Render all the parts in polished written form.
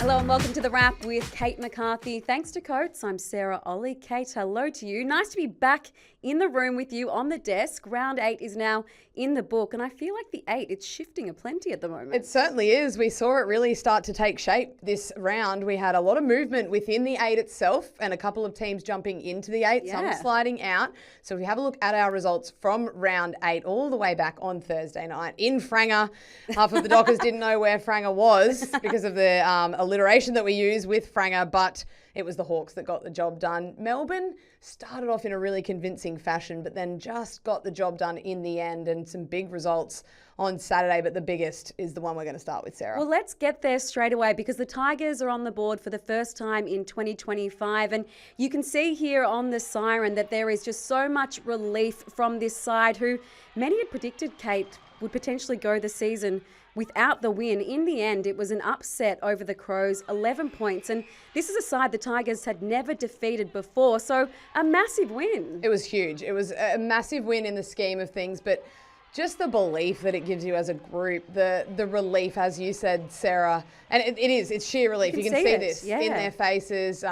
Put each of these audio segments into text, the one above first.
Hello and welcome to The Wrap with Kate McCarthy. Thanks to Coates, I'm Sarah Olle. Kate, hello to you. Nice to be back in the room with you on the desk. Round 8 is now in the book, and I feel like the 8, it's shifting aplenty at the moment. It certainly is. We saw it really start to take shape this round. We had a lot of movement within the 8 itself and a couple of teams jumping into the 8, some sliding out. So if we have a look at our results from round 8 all the way back on Thursday night in Franga. Half of the Dockers didn't know where Franga was because of the alliteration that we use with Franga, but it was the Hawks that got the job done. Melbourne started off in a really convincing fashion, but then just got the job done in the end, and some big results on Saturday, but the biggest is the one we're going to start with, Sarah. Well, let's get there straight away because the Tigers are on the board for the first time in 2025, and you can see here on the siren that there is just so much relief from this side who many had predicted, Kate, would potentially go the season without the win. In the end, it was an upset over the Crows, 11 points. And this is a side the Tigers had never defeated before. So a massive win. It was huge. It was a massive win in the scheme of things, but just the belief that it gives you as a group, the relief, as you said, Sarah, and it's sheer relief. You can see this in their faces.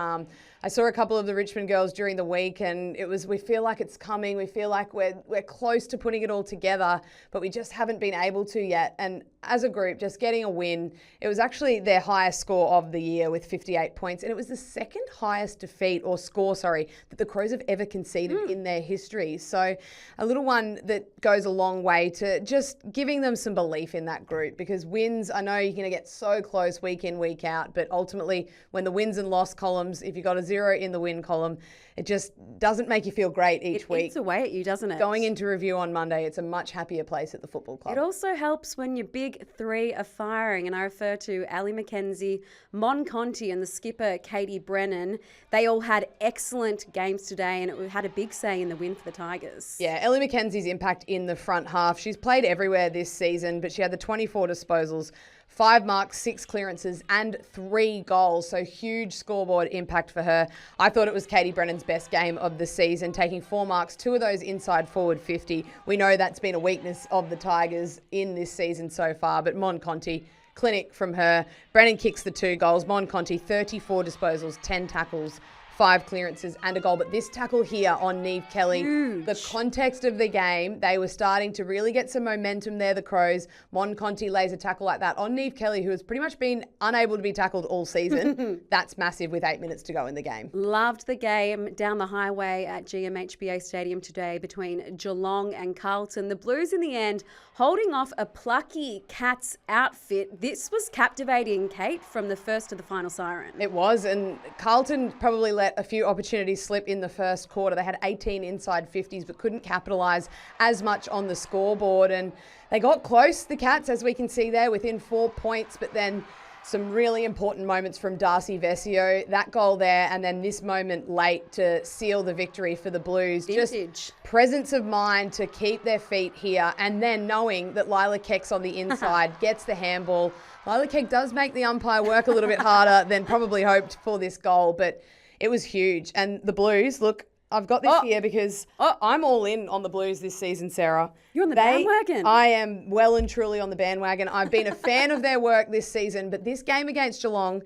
I saw a couple of the Richmond girls during the week, and we feel like it's coming. We feel like we're close to putting it all together, but we just haven't been able to yet. And as a group, just getting a win, it was actually their highest score of the year with 58 points, and it was the second highest score that the Crows have ever conceded in their history. So a little one that goes a long way to just giving them some belief in that group, because wins, I know you're going to get so close week in, week out, but ultimately when the wins and loss columns, if you got a 0 in the win column, it just doesn't make you feel great each week. It eats away at you, doesn't it? Going into review on Monday, it's a much happier place at the football club. It also helps when your big 3 are firing, and I refer to Ali McKenzie, Mon Conti and the skipper Katie Brennan. They all had excellent games today, and it had a big say in the win for the Tigers. Yeah, Ellie McKenzie's impact in the front half. She's played everywhere this season, but she had the 24 disposals, 5 marks, 6 clearances and 3 goals. So huge scoreboard impact for her. I thought it was Katie Brennan's best game of the season, taking 4 marks, 2 of those inside forward 50. We know that's been a weakness of the Tigers in this season so far, but Mon Conti, clinic from her. Brennan kicks the 2 goals. Mon Conti, 34 disposals, 10 tackles, 5 clearances and a goal. But this tackle here on Neve Kelly, the context of the game, they were starting to really get some momentum there, the Crows. Mon Conti lays a tackle like that on Neve Kelly, who has pretty much been unable to be tackled all season. That's massive with 8 minutes to go in the game. Loved the game down the highway at GMHBA Stadium today between Geelong and Carlton. The Blues in the end holding off a plucky Cats outfit. This was captivating, Kate, from the first to the final siren. It was, and Carlton probably let a few opportunities slip in the first quarter. They had 18 inside 50s but couldn't capitalise as much on the scoreboard, and they got close, the Cats, as we can see there, within 4 points, but then some really important moments from Darcy Vesio, that goal there, and then this moment late to seal the victory for the Blues. Vintage. Just presence of mind to keep their feet here, and then knowing that Lila Keck's on the inside, gets the handball. Lila Keck does make the umpire work a little bit harder than probably hoped for this goal, but it was huge. And the Blues, look, I've got this here because I'm all in on the Blues this season, Sarah. You're on the bandwagon. I am well and truly on the bandwagon. I've been a fan of their work this season, but this game against Geelong,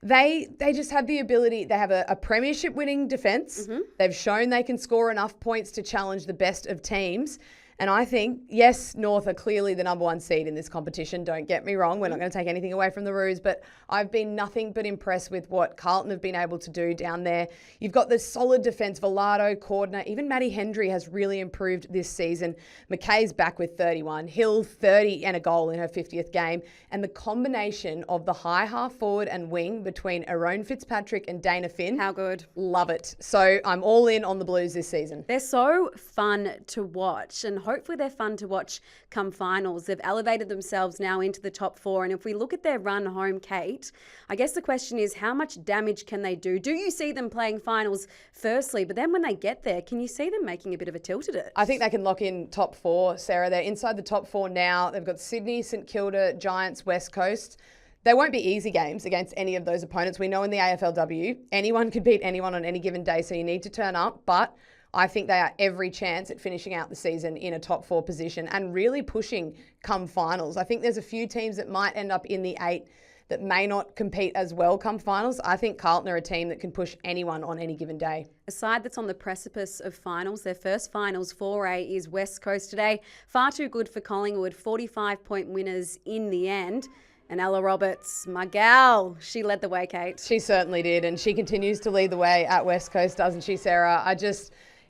they just have the ability. They have a premiership winning defence. They've shown they can score enough points to challenge the best of teams. And I think, yes, North are clearly the number 1 seed in this competition. Don't get me wrong. We're not going to take anything away from the Roos, but I've been nothing but impressed with what Carlton have been able to do down there. You've got the solid defence, Velado, Cordner, even Maddie Hendry has really improved this season. McKay's back with 31, Hill 30 and a goal in her 50th game. And the combination of the high half forward and wing between Erone Fitzpatrick and Dana Finn. How good. Love it. So I'm all in on the Blues this season. They're so fun to watch, and hopefully they're fun to watch come finals. They've elevated themselves now into the top 4. And if we look at their run home, Kate, I guess the question is, how much damage can they do? Do you see them playing finals firstly? But then when they get there, can you see them making a bit of a tilt at it? I think they can lock in top 4, Sarah. They're inside the top 4 now. They've got Sydney, St Kilda, Giants, West Coast. They won't be easy games against any of those opponents. We know in the AFLW, anyone could beat anyone on any given day, so you need to turn up. But I think they are every chance at finishing out the season in a top 4 position and really pushing come finals. I think there's a few teams that might end up in the 8 that may not compete as well come finals. I think Carlton are a team that can push anyone on any given day. A side that's on the precipice of finals, their first finals foray is West Coast today. Far too good for Collingwood, 45-point winners in the end. And Ella Roberts, my gal, she led the way, Kate. She certainly did, and she continues to lead the way at West Coast, doesn't she, Sarah?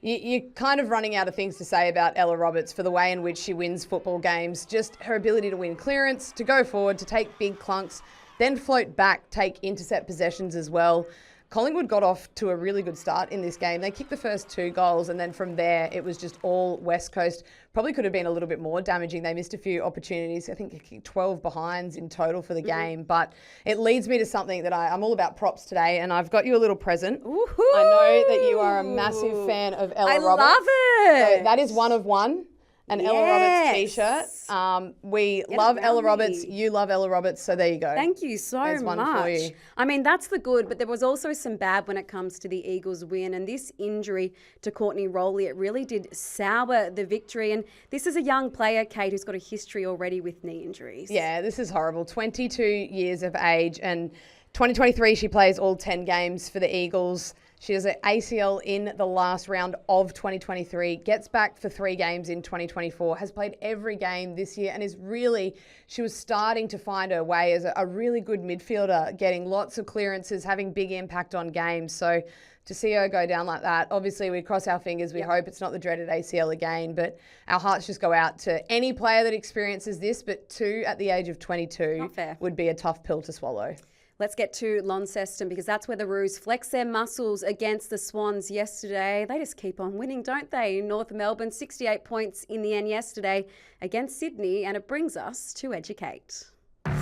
You're kind of running out of things to say about Ella Roberts for the way in which she wins football games. Just her ability to win clearance, to go forward, to take big clunks, then float back, take intercept possessions as well. Collingwood got off to a really good start in this game. They kicked the first 2 goals, and then from there, it was just all West Coast. Probably could have been a little bit more damaging. They missed a few opportunities. I think they kicked 12 behinds in total for the game. But it leads me to something that I'm all about props today, and I've got you a little present. Woo-hoo! I know that you are a massive fan of Ella Roberts. I love it. So that is one of one. An Ella Roberts t-shirt. We love Ella Roberts. You love Ella Roberts. So there you go. Thank you so There's much. One for you. I mean, that's the good, but there was also some bad when it comes to the Eagles win. And this injury to Courtney Rowley, it really did sour the victory. And this is a young player, Kate, who's got a history already with knee injuries. Yeah, this is horrible. 22 years of age, and 2023 she plays all 10 games for the Eagles. She has an ACL in the last round of 2023, gets back for 3 games in 2024, has played every game this year, and she was starting to find her way as a really good midfielder, getting lots of clearances, having big impact on games. So to see her go down like that, obviously we cross our fingers. We hope it's not the dreaded ACL again, but our hearts just go out to any player that experiences this, but 2 at the age of 22 would be a tough pill to swallow. Let's get to Launceston, because that's where the Roos flex their muscles against the Swans yesterday. They just keep on winning, don't they? North Melbourne, 68 points in the end yesterday against Sydney, and it brings us to Educate. So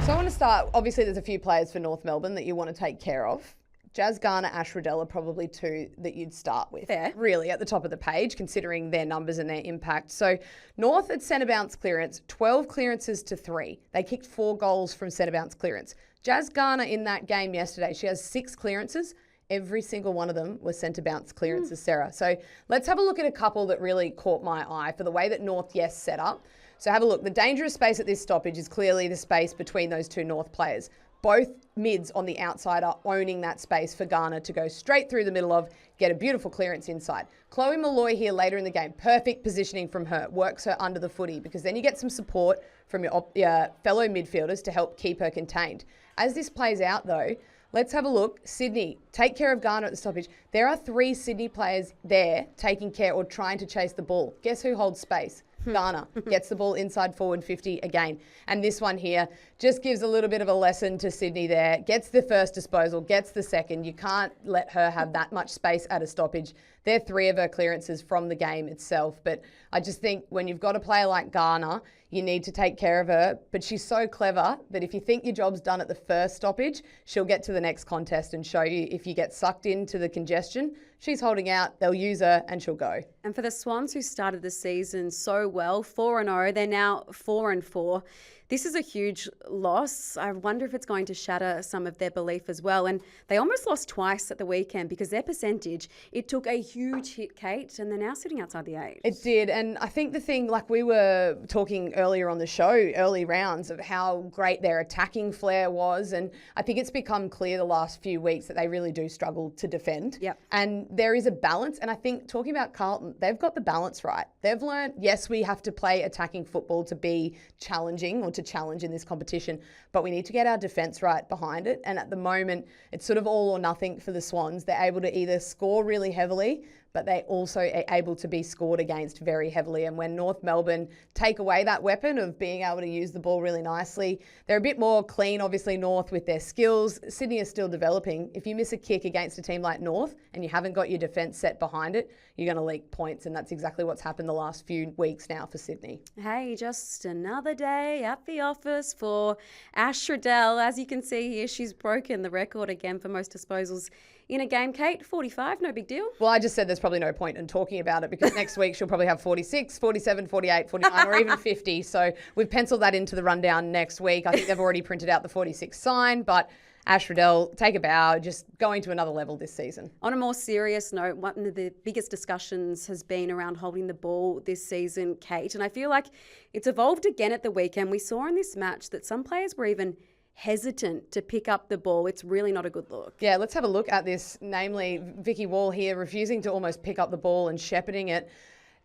I want to start, obviously there's a few players for North Melbourne that you want to take care of. Jazz Garner, Ash Riddell are probably 2 that you'd start with. Really, at the top of the page, considering their numbers and their impact. So North at centre bounce clearance, 12 clearances to 3. They kicked 4 goals from centre bounce clearance. Jazz Garner in that game yesterday, she has 6 clearances. Every single one of them was centre bounce clearances, Sarah. So let's have a look at a couple that really caught my eye for the way that North, set up. So have a look. The dangerous space at this stoppage is clearly the space between those 2 North players. Both mids on the outside are owning that space for Garner to go straight through the middle of, get a beautiful clearance inside. Chloe Malloy here later in the game, perfect positioning from her, works her under the footy, because then you get some support from your fellow midfielders to help keep her contained. As this plays out though, let's have a look. Sydney, take care of Garner at the stoppage. There are 3 Sydney players there taking care or trying to chase the ball. Guess who holds space? Garner gets the ball inside forward 50 again. And this one here just gives a little bit of a lesson to Sydney there. Gets the first disposal, gets the second. You can't let her have that much space at a stoppage. They're 3 of her clearances from the game itself. But I just think when you've got a player like Garner, you need to take care of her. But she's so clever that if you think your job's done at the first stoppage, she'll get to the next contest and show you if you get sucked into the congestion. She's holding out, they'll use her, and she'll go. And for the Swans, who started the season so well, 4-0, they're now 4-4. This is a huge loss. I wonder if it's going to shatter some of their belief as well. And they almost lost twice at the weekend because their percentage, it took a huge hit, Kate, and they're now sitting outside the 8. It did. And I think the thing, like we were talking earlier on the show, early rounds, of how great their attacking flair was. And I think it's become clear the last few weeks that they really do struggle to defend. Yep. And there is a balance. And I think talking about Carlton, they've got the balance right. They've learned, yes, we have to play attacking football to be challenging or to challenge in this competition, but we need to get our defence right behind it. And at the moment, it's sort of all or nothing for the Swans. They're able to either score really heavily, but they also are able to be scored against very heavily. And when North Melbourne take away that weapon of being able to use the ball really nicely, they're a bit more clean, obviously, North, with their skills. Sydney is still developing. If you miss a kick against a team like North and you haven't got your defence set behind it, you're going to leak points. And that's exactly what's happened the last few weeks now for Sydney. Hey, just another day at the office for Ash Riddell. As you can see here, she's broken the record again for most disposals in a game, Kate. 45, no big deal. Well, I just said there's probably no point in talking about it because next week she'll probably have 46, 47, 48, 49 or even 50. So we've penciled that into the rundown next week. I think they've already printed out the 46 sign, but Ash Riddell, take a bow, just going to another level this season. On a more serious note, one of the biggest discussions has been around holding the ball this season, Kate, and I feel like it's evolved again at the weekend. We saw in this match that some players were even hesitant to pick up the ball. It's really not a good look. Yeah, let's have a look at this, namely Vicky Wall here refusing to almost pick up the ball and shepherding it.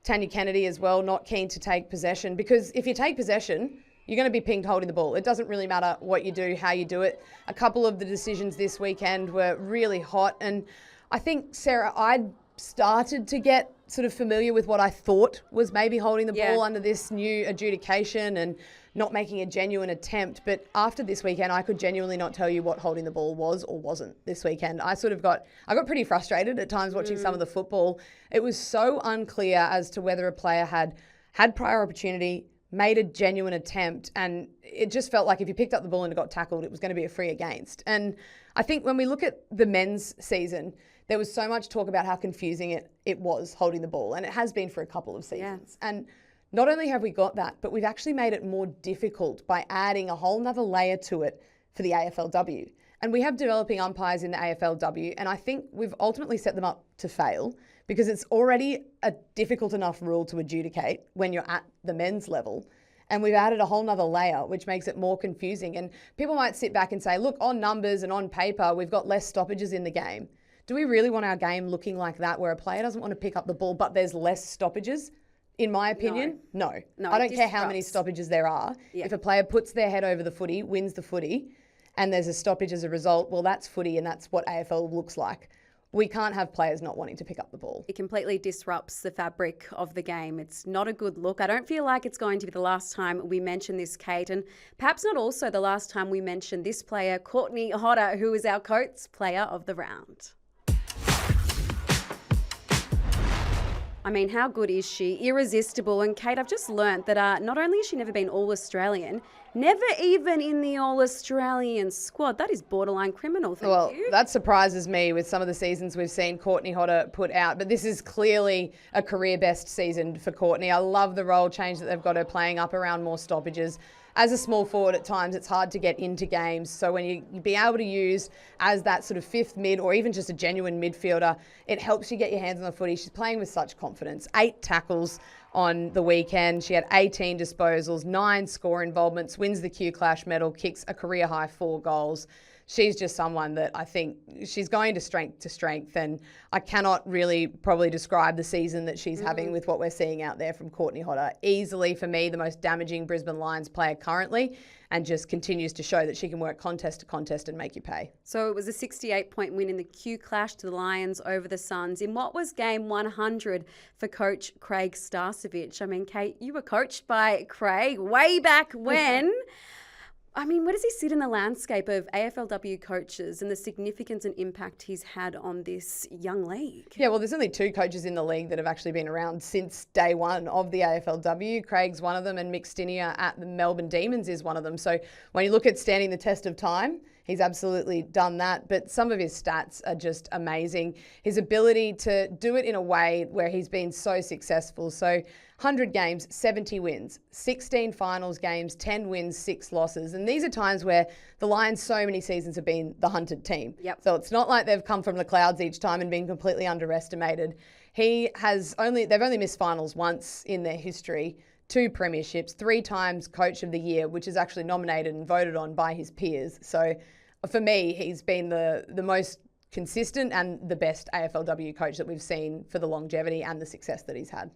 Tanya Kennedy as well, not keen to take possession, because if you take possession, you're going to be pinged holding the ball. It doesn't really matter what you do, how you do it. A couple of the decisions this weekend were really hot. And I think, Sarah, I'd started to get sort of familiar with what I thought was maybe holding the ball under this new adjudication and not making a genuine attempt. But after this weekend, I could genuinely not tell you what holding the ball was or wasn't this weekend. I got pretty frustrated at times watching some of the football. It was so unclear as to whether a player had prior opportunity, made a genuine attempt, and it just felt like if you picked up the ball and it got tackled, it was going to be a free against. And I think when we look at the men's season, there was so much talk about how confusing it was holding the ball, and it has been for a couple of seasons. Yeah. And not only have we got that, but we've actually made it more difficult by adding a whole nother layer to it for the AFLW. And we have developing umpires in the AFLW, and I think we've ultimately set them up to fail, because it's already a difficult enough rule to adjudicate when you're at the men's level. And we've added a whole nother layer, which makes it more confusing. And people might sit back and say, look, on numbers and on paper, we've got less stoppages in the game. Do we really want our game looking like that, where a player doesn't want to pick up the ball, but there's less stoppages? In my opinion, no. I don't care how many stoppages there are. Yeah. If a player puts their head over the footy, wins the footy, and there's a stoppage as a result, well, that's footy, and that's what AFL looks like. We can't have players not wanting to pick up the ball. It completely disrupts the fabric of the game. It's not a good look. I don't feel like it's going to be the last time we mention this, Kate, and perhaps not also the last time we mention this player, Courtney Hodder, who is our Coates Player of the Round. I mean, how good is she? Irresistible. And Kate, I've just learnt that not only has she never been All-Australian, never even in the All-Australian squad. That is borderline criminal, thank you. That surprises me with some of the seasons we've seen Courtney Hodder put out. But this is clearly a career-best season for Courtney. I love the role change that they've got her playing up around more stoppages. As a small forward at times, it's hard to get into games. So when you be able to use as that sort of fifth mid or even just a genuine midfielder, it helps you get your hands on the footy. She's playing with such confidence. 8 tackles on the weekend. She had 18 disposals, 9 score involvements, wins the Q Clash medal, kicks a career high 4 goals. She's just someone that I think she's going to strength, and I cannot really probably describe the season that she's having with what we're seeing out there from Courtney Hodder. Easily, for me, the most damaging Brisbane Lions player currently, and just continues to show that she can work contest to contest and make you pay. So it was a 68-point win in the Q Clash to the Lions over the Suns in what was game 100 for coach Craig Starcevich. I mean, Kate, you were coached by Craig way back when. I mean, where does he sit in the landscape of AFLW coaches and the significance and impact he's had on this young league? Yeah, well, there's only 2 coaches in the league that have actually been around since day one of the AFLW. Craig's one of them, and Mick Stinier at the Melbourne Demons is one of them. So when you look at standing the test of time, he's absolutely done that. But some of his stats are just amazing. His ability to do it in a way where he's been so successful. So 100 games, 70 wins, 16 finals games, 10 wins, 6 losses. And these are times where the Lions so many seasons have been the hunted team. Yep. So it's not like they've come from the clouds each time and been completely underestimated. They've only missed finals once in their history, 2 premierships, 3 times Coach of the Year, which is actually nominated and voted on by his peers. So for me, he's been the most consistent and the best AFLW coach that we've seen for the longevity and the success that he's had.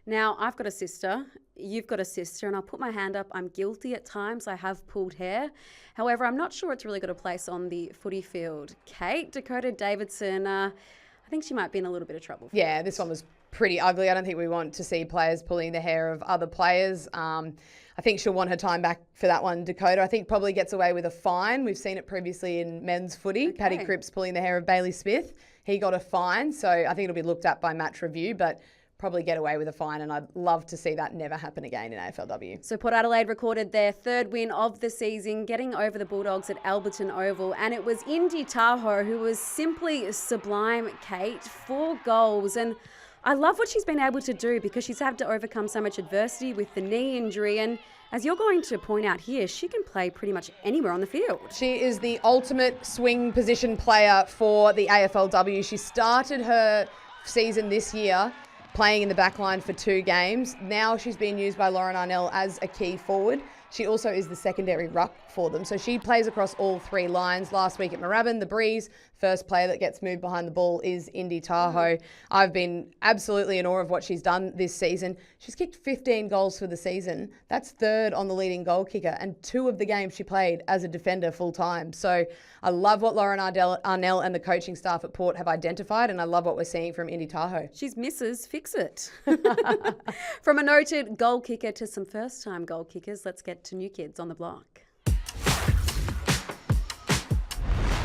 Now, I've got a sister, you've got a sister, and I'll put my hand up. I'm guilty at times. I have pulled hair. However, I'm not sure it's really got a place on the footy field. Kate, Dakota Davidson, I think she might be in a little bit of trouble. Yeah, this one was pretty ugly. I don't think we want to see players pulling the hair of other players. I think she'll want her time back for that one. Dakota, I think, probably gets away with a fine. We've seen it previously in men's footy. Okay. Paddy Cripps pulling the hair of Bailey Smith. He got a fine, so I think it'll be looked at by match review, but probably get away with a fine, and I'd love to see that never happen again in AFLW. So Port Adelaide recorded their 3rd win of the season, getting over the Bulldogs at Alberton Oval, and it was Indy Tahoe who was simply sublime, Kate. 4 goals, and I love what she's been able to do because she's had to overcome so much adversity with the knee injury. And as you're going to point out here, she can play pretty much anywhere on the field. She is the ultimate swing position player for the AFLW. She started her season this year playing in the back line for 2 games. Now she's being used by Lauren Arnell as a key forward. She also is the secondary ruck for them. So she plays across all 3 lines. Last week at Moorabbin, the Breeze, first player that gets moved behind the ball is Indy Tahoe. I've been absolutely in awe of what she's done this season. She's kicked 15 goals for the season. That's 3rd on the leading goal kicker, and 2 of the games she played as a defender full time. So I love what Lauren Arnell and the coaching staff at Port have identified, and I love what we're seeing from Indy Tahoe. She's Mrs. Fix-It. From a noted goal kicker to some first-time goal kickers, let's get to new kids on the block.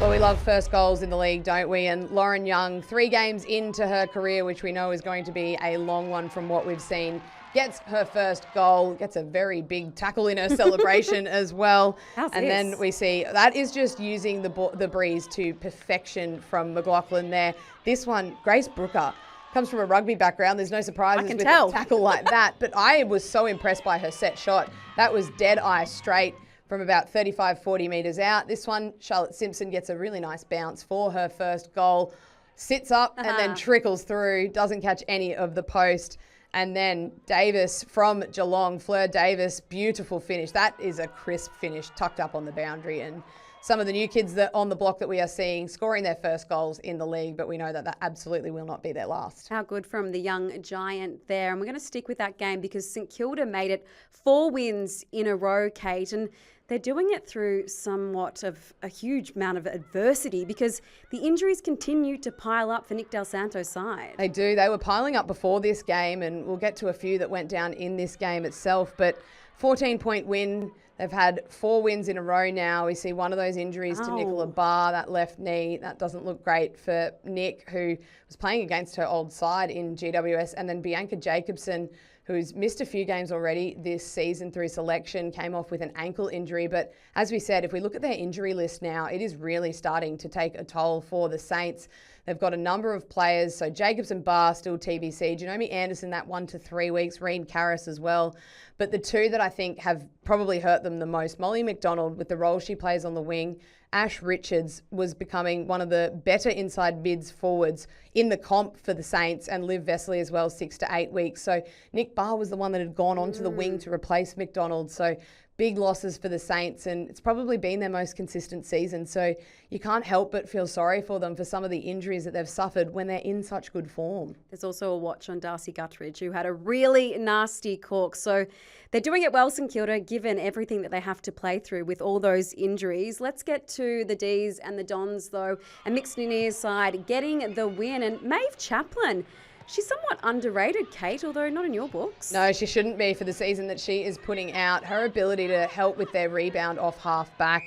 Well, we love first goals in the league, don't we? And Lauren Young, 3 games into her career, which we know is going to be a long one from what we've seen, gets her first goal, gets a very big tackle in her celebration as well. Then we see that is just using the Breeze to perfection from McLaughlin there. This one, Grace Brooker, comes from a rugby background. There's no surprises with a tackle like that. But I was so impressed by her set shot. That was dead eye straight from about 35, 40 metres out. This one, Charlotte Simpson gets a really nice bounce for her first goal. Sits up and then trickles through. Doesn't catch any of the post. And then Davis from Geelong, Fleur Davis, beautiful finish. That is a crisp finish, tucked up on the boundary. And some of the new kids that on the block that we are seeing scoring their first goals in the league, but we know that that absolutely will not be their last. How good from the young giant there. And we're going to stick with that game because St Kilda made it 4 wins in a row, Kate, and they're doing it through somewhat of a huge amount of adversity because the injuries continue to pile up for Nick Del Santo's side. They do. They were piling up before this game, and we'll get to a few that went down in this game itself, but 14-point win. They've had 4 wins in a row now. We see one of those injuries to Nicola Barr, that left knee. That doesn't look great for Nick, who was playing against her old side in GWS. And then Bianca Jacobson, who's missed a few games already this season through selection, came off with an ankle injury. But as we said, if we look at their injury list now, it is really starting to take a toll for the Saints. They've got a number of players. So Jacobson, Barr, still TBC. Janome Anderson, that 1 to 3 weeks. Reen Karras as well. But the 2 that I think have probably hurt them the most, Molly McDonald with the role she plays on the wing. Ash Richards was becoming one of the better inside mids forwards in the comp for the Saints, and Liv Vesely as well, 6 to 8 weeks. So Nick Barr was the one that had gone onto the wing to replace McDonald. So big losses for the Saints, and it's probably been their most consistent season. So you can't help but feel sorry for them for some of the injuries that they've suffered when they're in such good form. There's also a watch on Darcy Guttridge, who had a really nasty cork. So they're doing it well, St Kilda, given everything that they have to play through with all those injuries. Let's get to the Ds and the Dons, though. And Mixed Nineer's side getting the win. And Maeve Chaplin, she's somewhat underrated, Kate, although not in your books. No, she shouldn't be for the season that she is putting out. Her ability to help with their rebound off half back.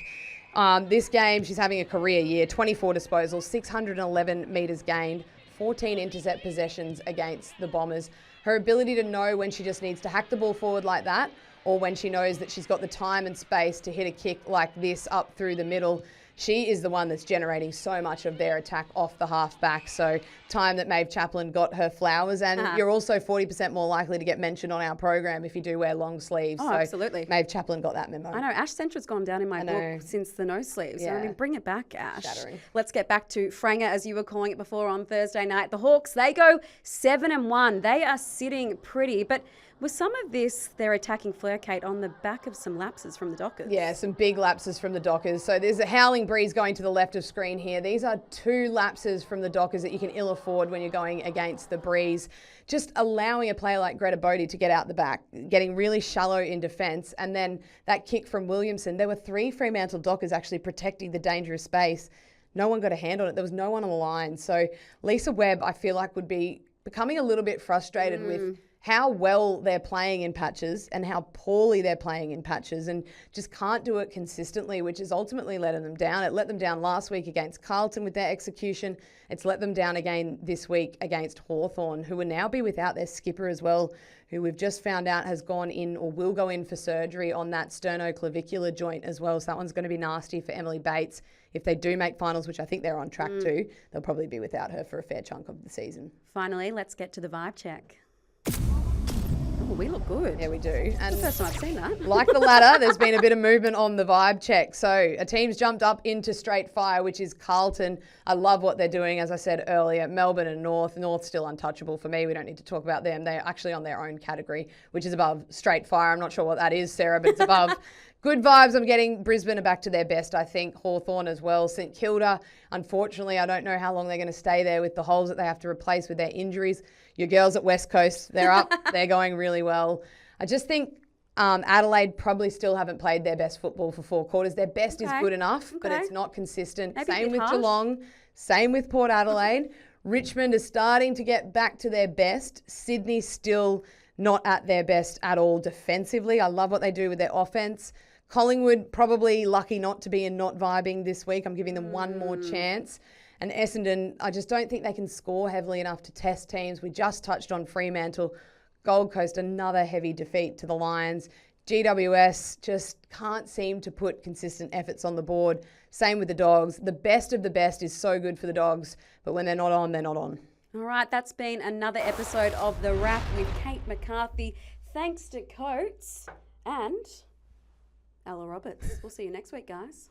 This game, she's having a career year. 24 disposals, 611 metres gained, 14 intercept possessions against the Bombers. Her ability to know when she just needs to hack the ball forward like that, or when she knows that she's got the time and space to hit a kick like this up through the middle. She is the one that's generating so much of their attack off the half-back. So time that Maeve Chaplin got her flowers. And you're also 40% more likely to get mentioned on our program if you do wear long sleeves. Oh, so absolutely. Maeve Chaplin got that memo. I know. Ash Centra's gone down in my book since the no sleeves. Yeah. So, I mean, bring it back, Ash. Shattering. Let's get back to Franger, as you were calling it before on Thursday night. The Hawks, they go 7-1. They are sitting pretty. But with some of this, they're attacking Fleur, Kate, on the back of some lapses from the Dockers. Yeah, some big lapses from the Dockers. So there's a howling breeze going to the left of screen here. These are 2 lapses from the Dockers that you can ill afford when you're going against the breeze. Just allowing a player like Greta Bodie to get out the back, getting really shallow in defence, and then that kick from Williamson. There were 3 Fremantle Dockers actually protecting the dangerous space. No one got a hand on it. There was no one on the line. So Lisa Webb, I feel like, would be becoming a little bit frustrated with how well they're playing in patches and how poorly they're playing in patches, and just can't do it consistently, which is ultimately letting them down. It let them down last week against Carlton with their execution. It's let them down again this week against Hawthorn, who will now be without their skipper as well, who we've just found out has gone in or will go in for surgery on that sternoclavicular joint as well. So that one's going to be nasty for Emily Bates. If they do make finals, which I think they're on track to, they'll probably be without her for a fair chunk of the season. Finally, let's get to the vibe check. Oh, we look good. Yeah, we do. And the first time I've seen that. Like the ladder, there's been a bit of movement on the vibe check. So a team's jumped up into straight fire, which is Carlton. I love what they're doing. As I said earlier, Melbourne and North. North's still untouchable for me. We don't need to talk about them. They're actually on their own category, which is above straight fire. I'm not sure what that is, Sarah, but it's above. Good vibes. I'm getting Brisbane are back to their best, I think. Hawthorn as well. St Kilda, unfortunately, I don't know how long they're going to stay there with the holes that they have to replace with their injuries. Your girls at West Coast, they're up. They're going really well. I just think Adelaide probably still haven't played their best football for 4 quarters. Their best is good enough, but it's not consistent. Maybe same with Geelong. Same with Port Adelaide. Richmond is starting to get back to their best. Sydney still not at their best at all defensively. I love what they do with their offense. Collingwood probably lucky not to be in not vibing this week. I'm giving them one more chance. And Essendon, I just don't think they can score heavily enough to test teams. We just touched on Fremantle. Gold Coast, another heavy defeat to the Lions. GWS just can't seem to put consistent efforts on the board. Same with the Dogs. The best of the best is so good for the Dogs, but when they're not on, they're not on. All right, that's been another episode of The Wrap with Kate McCarthy. Thanks to Coates and Ella Roberts. We'll see you next week, guys.